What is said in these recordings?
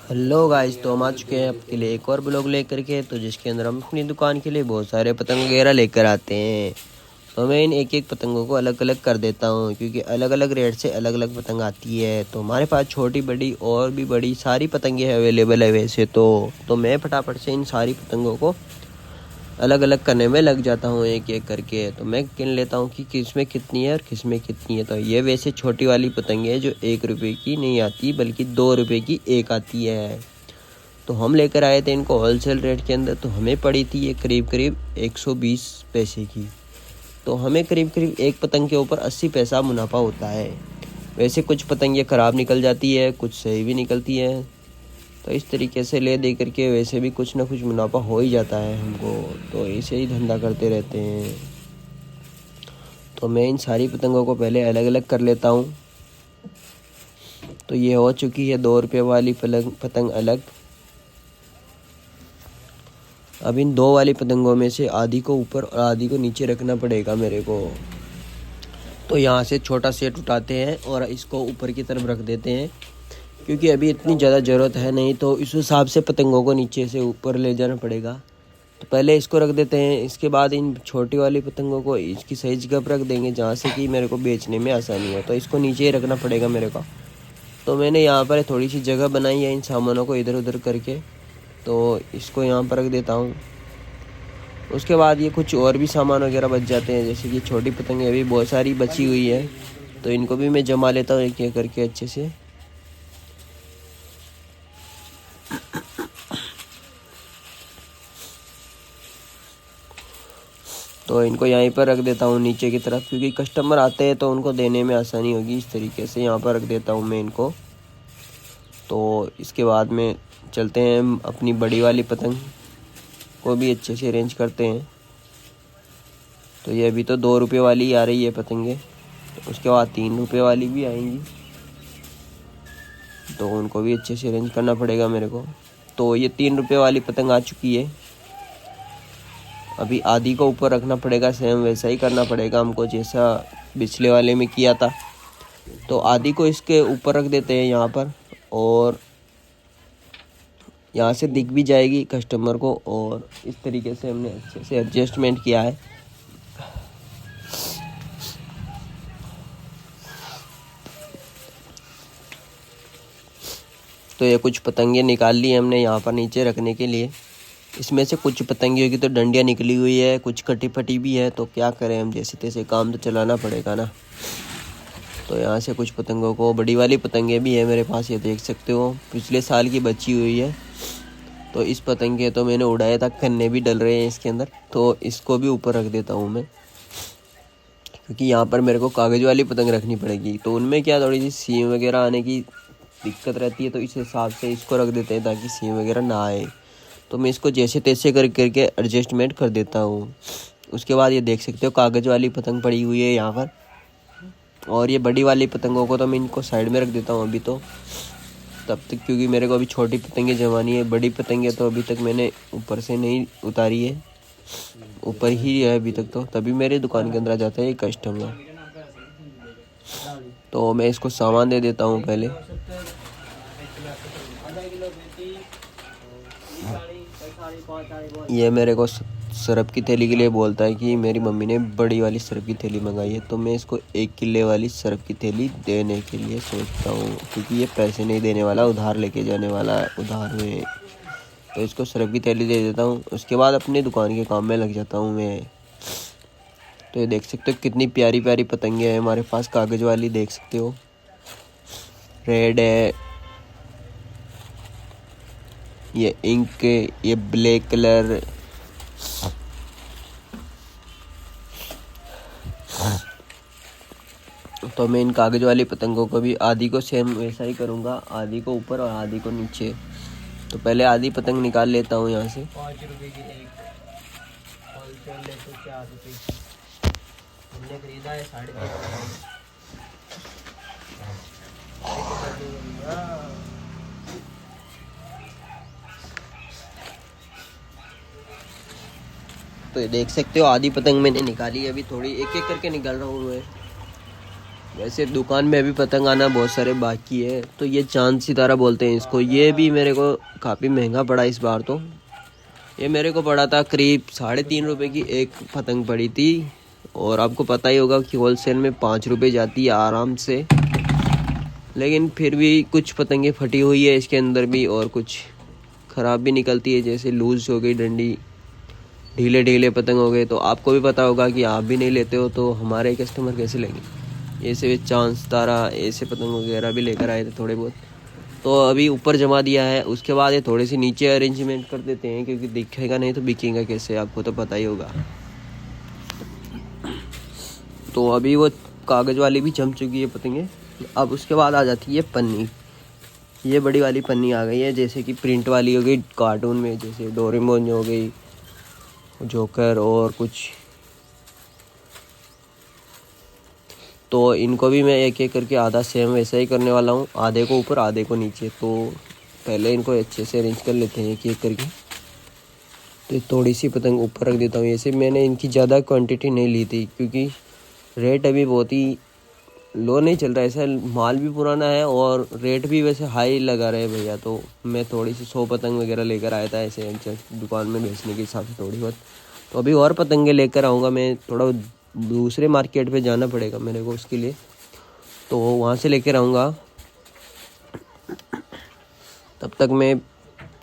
Hello guys, तो हम आ चुके हैं आपके लिए एक और ब्लॉग लेकर के, तो जिसके अंदर हम अपनी दुकान के लिए बहुत सारे पतंग वगैरह लेकर आते हैं। तो मैं इन एक एक पतंगों को अलग अलग कर देता हूँ, क्योंकि अलग अलग रेट से अलग अलग पतंग आती है। तो हमारे पास छोटी बड़ी और भी बड़ी सारी पतंगे अवेलेबल है वैसे तो मैं फटाफट से इन सारी पतंगों को अलग अलग करने में लग जाता हूँ एक एक करके। तो मैं गिन लेता हूँ कि किस में कितनी है और किस में कितनी है। तो ये वैसे छोटी वाली पतंग है जो 1 रुपये की नहीं आती, बल्कि 2 रुपये की एक आती है। तो हम लेकर आए थे इनको होलसेल रेट के अंदर, तो हमें पड़ी थी ये करीब करीब 120 पैसे की। तो हमें करीब करीब एक पतंग के ऊपर 80 पैसा मुनाफा होता है। वैसे कुछ पतंग ये ख़राब निकल जाती है, कुछ सही भी निकलती है। तो इस तरीके से ले दे करके वैसे भी कुछ ना कुछ मुनाफा हो ही जाता है हमको। तो ऐसे ही धंधा करते रहते हैं। तो मैं इन सारी पतंगों को पहले अलग अलग कर लेता हूँ। तो ये हो चुकी है 2 रुपये वाली पतंग अलग। अब इन 2 वाली पतंगों में से आधी को ऊपर और आधी को नीचे रखना पड़ेगा मेरे को। तो यहाँ से छोटा सेट उठाते हैं और इसको ऊपर की तरफ रख देते हैं, क्योंकि अभी इतनी ज़्यादा ज़रूरत है नहीं। तो इस हिसाब से पतंगों को नीचे से ऊपर ले जाना पड़ेगा। तो पहले इसको रख देते हैं, इसके बाद इन छोटी वाली पतंगों को इसकी सही जगह पर रख देंगे जहाँ से कि मेरे को बेचने में आसानी हो। तो इसको नीचे ही रखना पड़ेगा मेरे को। तो मैंने यहाँ पर थोड़ी सी जगह बनाई है इन सामानों को इधर उधर करके, तो इसको यहाँ पर रख देता हूँ। उसके बाद ये कुछ और भी सामान वगैरह बच जाते हैं, जैसे कि छोटी पतंगें भी बहुत सारी बची हुई है, तो इनको भी मैं जमा लेता हूँ एक एक करके अच्छे से। तो इनको यहीं पर रख देता हूँ नीचे की तरफ, क्योंकि कस्टमर आते हैं तो उनको देने में आसानी होगी। इस तरीके से यहाँ पर रख देता हूँ मैं इनको। तो इसके बाद में चलते हैं अपनी बड़ी वाली पतंग को भी अच्छे से अरेंज करते हैं। तो ये अभी तो 2 रुपये वाली आ रही है पतंगे, तो उसके बाद 3 रुपये वाली भी आएंगी, तो उनको भी अच्छे से अरेंज करना पड़ेगा मेरे को। तो ये 3 रुपये वाली पतंग आ चुकी है। अभी आधी को ऊपर रखना पड़ेगा, सेम वैसा ही करना पड़ेगा हमको जैसा पिछले वाले में किया था। तो आधी को इसके ऊपर रख देते हैं यहाँ पर, और यहाँ से दिख भी जाएगी कस्टमर को। और इस तरीके से हमने अच्छे से एडजस्टमेंट किया है। तो ये कुछ पतंगे निकाल ली हमने यहाँ पर नीचे रखने के लिए। इसमें से कुछ पतंगियों की तो डंडियाँ निकली हुई है, कुछ कटी फटी भी है। तो क्या करें, हम जैसे तैसे काम तो चलाना पड़ेगा ना। तो यहाँ से कुछ पतंगों को, बड़ी वाली पतंगे भी है मेरे पास, ये देख सकते हो पिछले साल की बची हुई है। तो इस पतंगे तो मैंने उड़ाया था, कन्ने भी डल रहे हैं इसके अंदर, तो इसको भी ऊपर रख देता हूँ मैं, क्योंकि यहाँ पर मेरे को कागज़ वाली पतंग रखनी पड़ेगी। तो उनमें क्या थोड़ी सी सीम वगैरह आने की दिक्कत रहती है, तो इस हिसाब से इसको रख देते हैं ताकि सीम वगैरह ना आए। तो मैं इसको जैसे तैसे करके एडजस्टमेंट कर देता हूँ। उसके बाद ये देख सकते हो कागज़ वाली पतंग पड़ी हुई है यहाँ पर। और ये बड़ी वाली पतंगों को तो मैं इनको साइड में रख देता हूँ अभी तो, तब तक, क्योंकि मेरे को अभी छोटी पतंगे जमानी है। बड़ी पतंगे तो अभी तक मैंने ऊपर से नहीं उतारी है, ऊपर ही है अभी तक। तो तभी मेरी दुकान के अंदर आ जाता है ये कस्टमर। तो मैं इसको सामान दे देता हूँ पहले। ये मेरे को सरफ की थैली के लिए बोलता है कि मेरी मम्मी ने बड़ी वाली सरफ की थैली मंगाई है। तो मैं इसको 1 किलो वाली सरफ की थैली देने के लिए सोचता हूँ, क्योंकि ये पैसे नहीं देने वाला, उधार लेके जाने वाला है उधार में। तो इसको सरफ की थैली दे देता हूँ। उसके बाद अपनी दुकान के काम में लग जाता हूँ मैं। तो ये देख सकते हो कितनी प्यारी प्यारी पतंगे हैं हमारे पास, कागज़ वाली देख सकते हो, रेड है, ये इंक, ये ब्लैक कलर। तो मैं इन कागज़ वाली पतंगों को भी आधी को सेम वैसा ही करूँगा, आधी को ऊपर और आधी को नीचे। तो पहले आधी पतंग निकाल लेता हूँ यहाँ से। 5 रुपए की एक, होलसेल ले तो 4 रुपए की हमने खरीदा है 3.5। तो ये देख सकते हो आधी पतंग मैंने निकाली है। अभी थोड़ी एक एक करके निकाल रहा हूँ मैं। वैसे दुकान में अभी पतंग आना बहुत सारे बाकी है। तो ये चांद सितारा बोलते हैं इसको, ये भी मेरे को काफ़ी महंगा पड़ा इस बार। तो ये मेरे को पड़ा था करीब 3.5 रुपये की एक पतंग पड़ी थी। और आपको पता ही होगा कि होलसेल में 5 रुपये जाती है आराम से। लेकिन फिर भी कुछ पतंगें फटी हुई है इसके अंदर भी, और कुछ ख़राब भी निकलती है, जैसे लूज़ हो गई डंडी, ढीले ढीले पतंग हो गए। तो आपको भी पता होगा कि आप भी नहीं लेते हो तो हमारे कस्टमर कैसे लेंगे। ऐसे चांद सितारा ऐसे पतंग वगैरह भी लेकर आए थे थोड़े बहुत। तो अभी ऊपर जमा दिया है, उसके बाद ये थोड़े से नीचे अरेंजमेंट कर देते हैं, क्योंकि दिखेगा नहीं तो बिकेगा कैसे, आपको तो पता ही होगा। तो अभी वो कागज़ वाली भी जम चुकी है पतंगे। अब उसके बाद आ जाती है पन्नी। ये बड़ी वाली पन्नी आ गई है, जैसे कि प्रिंट वाली हो गई कार्टून में, जैसे डोरेमोन हो गई, जोकर और कुछ। तो इनको भी मैं एक एक करके आधा सेम वैसा ही करने वाला हूँ, आधे को ऊपर आधे को नीचे। तो पहले इनको अच्छे से अरेंज कर लेते हैं एक एक करके। तो थोड़ी सी पतंग ऊपर रख देता हूँ। ऐसे मैंने इनकी ज़्यादा क्वांटिटी नहीं ली थी, क्योंकि रेट अभी बहुत ही लो नहीं चल रहा है, ऐसा माल भी पुराना है और रेट भी वैसे हाई लगा रहे भैया। तो मैं थोड़ी सी 100 पतंग वगैरह लेकर आया था ऐसे दुकान में बेचने के हिसाब से थोड़ी बहुत। तो अभी और पतंगे लेकर आऊँगा मैं, थोड़ा दूसरे मार्केट पे जाना पड़ेगा मेरे को उसके लिए, तो वहाँ से लेकर आऊँगा। तब तक मैं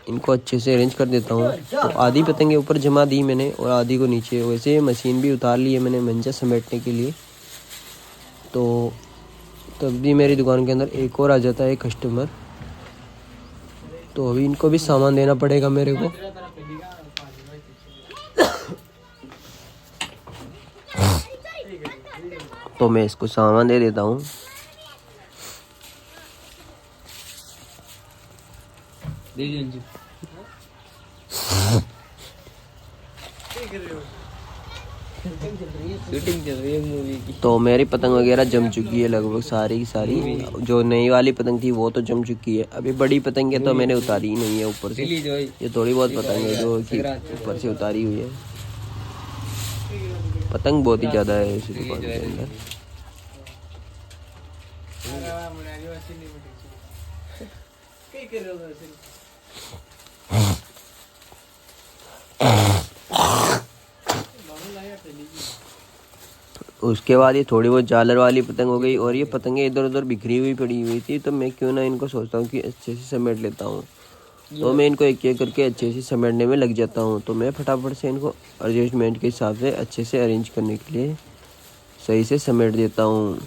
इनको अच्छे से अरेंज कर देता हूँ। तो आधी पतंगे ऊपर जमा दी मैंने और आधी को नीचे। वैसे मशीन भी उतार ली है मैंने मंजा समेटने के लिए। तो तब भी मेरी दुकान के अंदर एक और आ जाता है कस्टमर। तो अभी इनको भी सामान देना पड़ेगा मेरे को। तो मैं इसको सामान दे देता हूँ। शूटिंग चल रही है मूवी की। तो मेरी पतंग वगैरह जम चुकी है लगभग सारी की सारी। जो नई वाली पतंग थी वो तो जम चुकी है। अभी बड़ी पतंग है तो मैंने उतारी ही नहीं है ऊपर से। ये थोड़ी बहुत पतंग है जो कि ऊपर से उतारी हुई है। पतंग बहुत ही ज़्यादा है इस दुकान के अंदर। उसके बाद ये थोड़ी बहुत झालर वाली पतंग हो गई। और ये पतंगें इधर उधर बिखरी हुई पड़ी हुई थी, तो मैं क्यों ना इनको सोचता हूँ कि अच्छे से समेट लेता हूँ। तो मैं इनको एक एक करके अच्छे से समेटने में लग जाता हूँ। तो मैं फटाफट से इनको एडजस्टमेंट के हिसाब से अच्छे से अरेंज करने के लिए सही से समेट देता हूँ।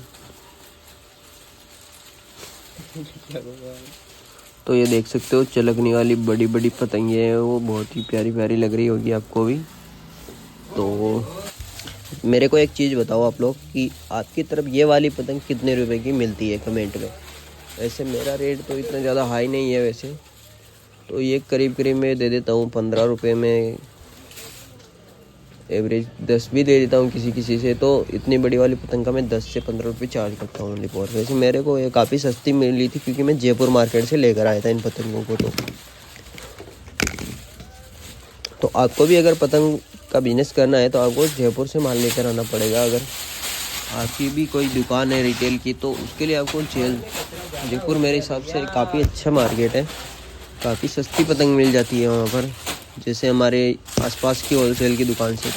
तो ये देख सकते हो चलकने वाली बड़ी बड़ी पतंगे हैं, वो बहुत ही प्यारी प्यारी लग रही होगी आपको भी। तो मेरे को एक चीज़ बताओ आप लोग कि आपकी तरफ ये वाली पतंग कितने रुपए की मिलती है कमेंट में। वैसे मेरा रेट तो इतना ज़्यादा हाई नहीं है वैसे, तो ये करीब करीब मैं दे देता हूँ 15 रुपये में। एवरेज 10 भी दे देता हूँ किसी किसी से। तो इतनी बड़ी वाली पतंग का मैं 10 से 15 रुपये चार्ज करता हूँ ओनली फॉर। वैसे मेरे को ये काफ़ी सस्ती मिली थी, क्योंकि मैं जयपुर मार्केट से लेकर आया था इन पतंगों को। तो आपको भी अगर पतंग का बिजनेस करना है तो आपको जयपुर से माल लेकर आना पड़ेगा। अगर आपकी भी कोई दुकान है रिटेल की, तो उसके लिए आपको जयपुर मेरे हिसाब से काफ़ी अच्छा मार्केट है। काफ़ी सस्ती पतंग मिल जाती है वहाँ पर, जैसे हमारे आसपास की होलसेल की दुकान से।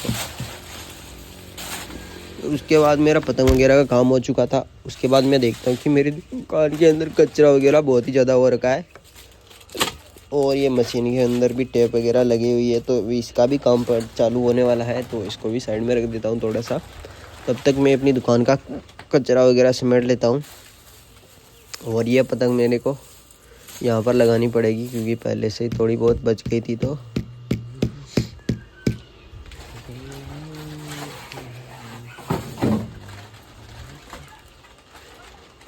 तो उसके बाद मेरा पतंग वगैरह का काम हो चुका था। उसके बाद मैं देखता हूँ कि मेरी दुकान के अंदर कचरा वगैरह बहुत ही ज़्यादा हो रखा है, और ये मशीन के अंदर भी टेप वगैरह लगी हुई है। तो इसका भी काम पर चालू होने वाला है, तो इसको भी साइड में रख देता हूँ थोड़ा सा। तब तक मैं अपनी दुकान का कचरा वगैरह समेट लेता हूँ। और ये पतंग मेरे को यहाँ पर लगानी पड़ेगी, क्योंकि पहले से ही थोड़ी बहुत बच गई थी। तो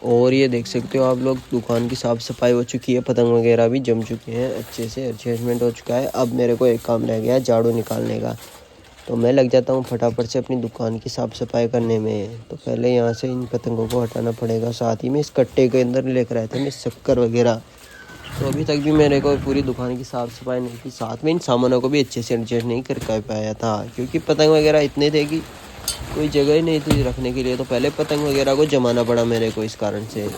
और ये देख सकते हो आप लोग, दुकान की साफ़ सफाई हो चुकी है, पतंग वगैरह भी जम चुके हैं, अच्छे से एडजस्टमेंट हो चुका है। अब मेरे को एक काम रह गया है, झाड़ू निकालने का। तो मैं लग जाता हूँ फटाफट से अपनी दुकान की साफ़ सफाई करने में। तो पहले यहाँ से इन पतंगों को हटाना पड़ेगा। साथ ही में इस कट्टे के अंदर लेकर आए थे मैं शक्कर वगैरह। तो अभी तक भी मेरे को पूरी दुकान की साफ़ सफाई नहीं की, साथ में इन सामानों को भी अच्छे से एडजस्ट नहीं कर पाया था, क्योंकि पतंग वगैरह इतने थे कि कोई जगह ही नहीं थी रखने के लिए, तो पहले पतंग वगैरह को जमाना पड़ा मेरे को इस कारण से।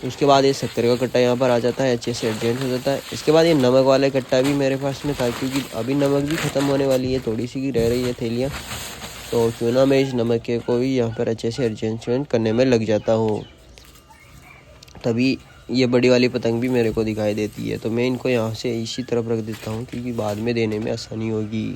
उसके बाद ये शक्कर का कट्टा यहाँ पर आ जाता है, अच्छे से एडजस्ट हो जाता है। इसके बाद ये नमक वाला कट्टा भी मेरे पास में था, क्योंकि अभी नमक भी ख़त्म होने वाली है, थोड़ी सी रह रही है थैलियाँ, तो क्यों ना मैं इस नमक के को भी यहाँ पर अच्छे से एडजस्टमेंट करने में लग जाता हूँ। तभी ये बड़ी वाली पतंग भी मेरे को दिखाई देती है, तो मैं इनको यहाँ से इसी तरफ रख देता हूँ, क्योंकि बाद में देने में आसानी होगी।